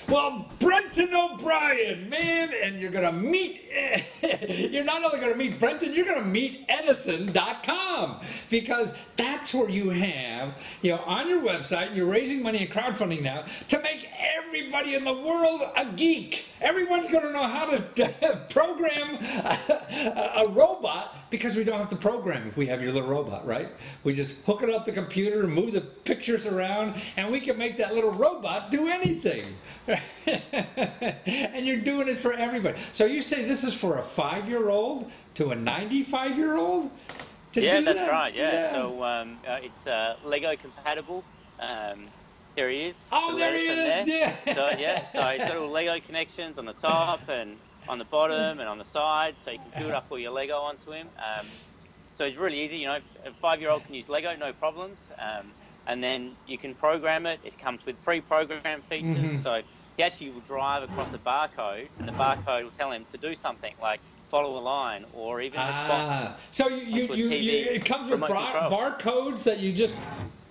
Well, Brenton O'Brien, man, and you're going to meet, you're not only going to meet Brenton, you're going to meet Edison.com, because that's where you have, on your website, you're raising money and crowdfunding now to make everybody in the world a geek. Everyone's going to know how to program a robot, because we don't have to program if we have your little robot, right? We just hook it up to the computer and move the pictures around, and we can make that little robot do anything. And you're doing it for everybody. So you say this is for a 5-year-old to a 95-year-old? Yeah, that's right. Yeah. So it's Lego compatible. There he is. Oh, there he is. Yeah. So so he's got all Lego connections on the top and on the bottom and on the side, so you can build up all your Lego onto him. So it's really easy. A 5-year-old can use Lego, no problems. And then you can program it. It comes with pre-programmed features. So he actually will drive across a barcode, and the barcode will tell him to do something like follow a line or even respond. So it comes with barcodes that you just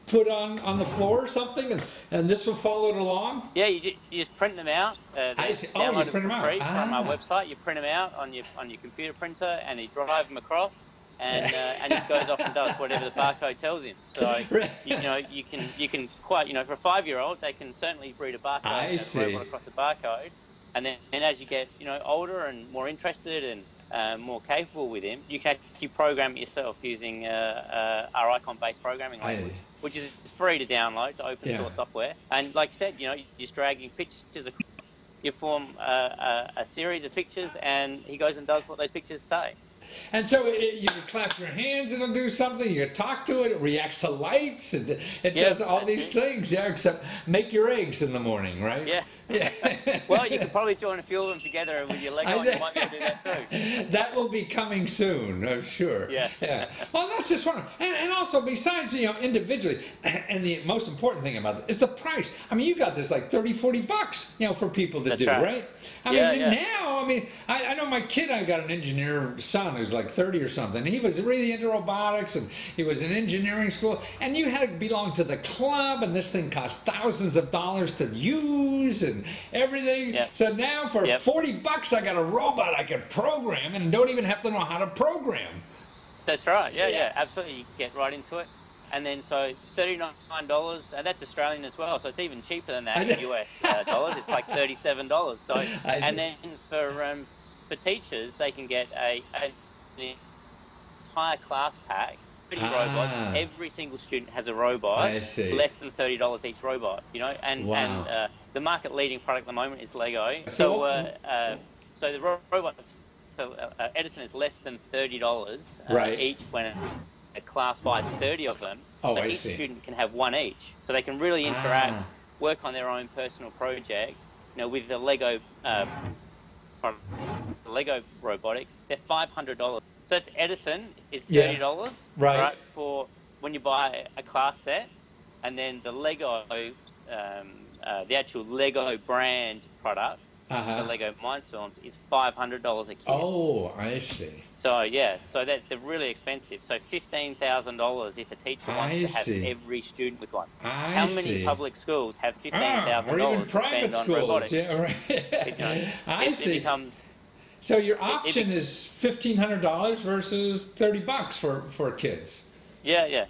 put on the floor or something, and this will follow it along? Yeah, you just print them out. I see. Oh, you print them out. Free from our website. You print them out on your computer printer, and you drive them across. And it goes off and does whatever the barcode tells him. So you can quite for a 5-year-old, they can certainly read a barcode robot across a barcode, and then as you get older and more interested and more capable with him, you can actually program it yourself using our icon-based programming language, which is free to download, to open source software. And like you said, you're just dragging pictures. You form a series of pictures, and he goes and does what those pictures say. And so you can clap your hands and it'll do something. You can talk to it. It reacts to lights. It does all these things. Yeah, except make your eggs in the morning, right? Yeah. Well, you could probably join a few of them together with your Lego, and you might be able to do that too. That will be coming soon, I'm sure. Yeah. Well, that's just one. And also, besides, individually, and the most important thing about it is the price. I mean, you got this like $30-40, for people to do, right? I mean, I know my kid, I got an engineer son who's like 30 or something. He was really into robotics, and he was in engineering school, and you had to belong to the club, and this thing cost thousands of dollars to use and everything. So now for $40, I got a robot I can program and don't even have to know how to program. That's right. Yeah, absolutely. You get right into it. And then so $39, and that's Australian as well, so it's even cheaper than that in US dollars. It's like $37. So and then for teachers, they can get an entire class pack, 30 robots. Every single student has a robot. I see. Less than $30 each robot. And the market leading product at the moment is Lego. So the robots. So Edison is less than $30 each when a class buys 30 of them. So each student can have one each. So they can really interact, work on their own personal project. With the Lego Lego robotics, they're $500. So that's Edison is $30 right for when you buy a class set, and then the Lego, the actual Lego brand product. The Lego Mindstorm is $500 a kit. Oh, I see. So so they're really expensive. So $15,000 if a teacher wants to have every student with one. How many public schools have $15,000 to spend on robotics? Yeah, right. I see. It becomes. So your option is $1,500 versus $30 for kids. Yeah.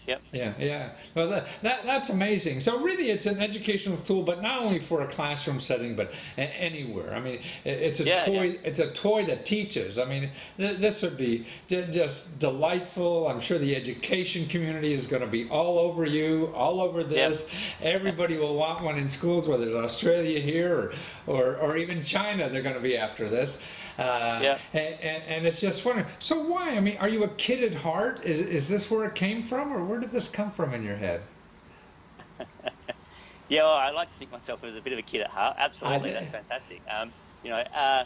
Well, that's amazing. So really, it's an educational tool, but not only for a classroom setting, but anywhere. I mean, it's a toy. Yeah. It's a toy that teaches. I mean, this would be just delightful. I'm sure the education community is going to be all over you, all over this. Everybody will want one in schools, whether it's Australia here or even China. They're going to be after this. And it's just wondering. So why? I mean, are you a kid at heart? Is this where it came from, or where did this come from in your head? Well, I like to think myself as a bit of a kid at heart. Absolutely, that's fantastic. But I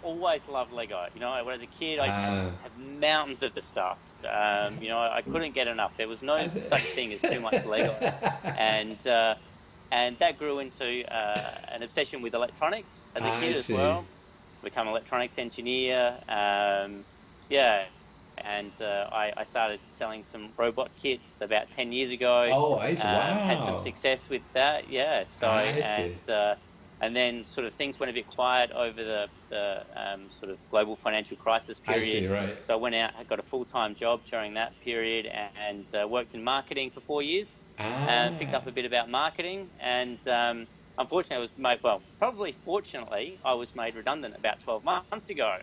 always loved Lego. When I was a kid, I used to have mountains of the stuff. I couldn't get enough. There was no such thing as too much Lego, and that grew into an obsession with electronics as a kid as well. Become an electronics engineer. and I started selling some robot kits about 10 years ago. Oh, wow. Had some success with that, yeah. So and then sort of things went a bit quiet over the sort of global financial crisis period. I see, right. So I went out, I got a full-time job during that period, and worked in marketing for 4 years. And picked up a bit about marketing, and unfortunately, I was made, well, probably fortunately, I was made redundant about 12 months ago.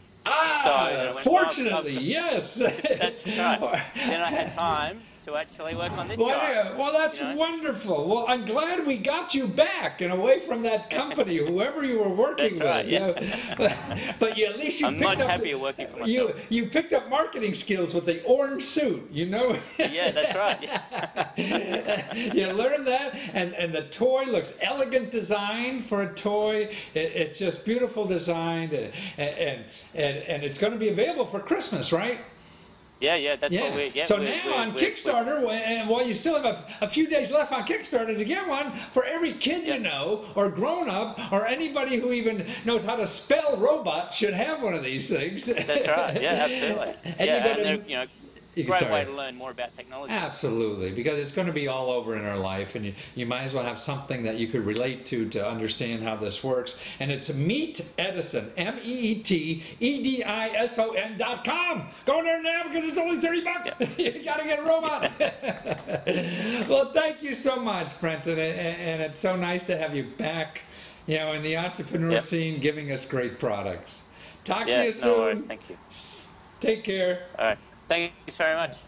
So fortunately, yes. That's right. Then I had time to actually work on this guy. Well, that's wonderful. Well, I'm glad we got you back and away from that company, whoever you were working with. Right, yeah. But at least you I'm much happier working for myself. You picked up marketing skills with the orange suit, you know? Yeah, that's right. Yeah. You learned that, and the toy looks elegant design for a toy. It's just beautiful designed, and it's going to be available for Christmas, right? Yeah, that's what we're... Yeah, so now on Kickstarter, and while you still have a few days left on Kickstarter to get one, for every kid you know, or grown-up, or anybody who even knows how to spell robot should have one of these things. That's right, yeah, absolutely. And you know, great way to learn more about technology. Absolutely, because it's going to be all over in our life, and you might as well have something that you could relate to understand how this works. And it's Meet Edison, MEETEDISON.com. Go there now because it's only $30. Yep. You got to get a robot. Well, thank you so much, Brenton, and it's so nice to have you back, you know, in the entrepreneur scene, giving us great products. Talk to you soon. No worries. Thank you. Take care. All right. Thanks very much.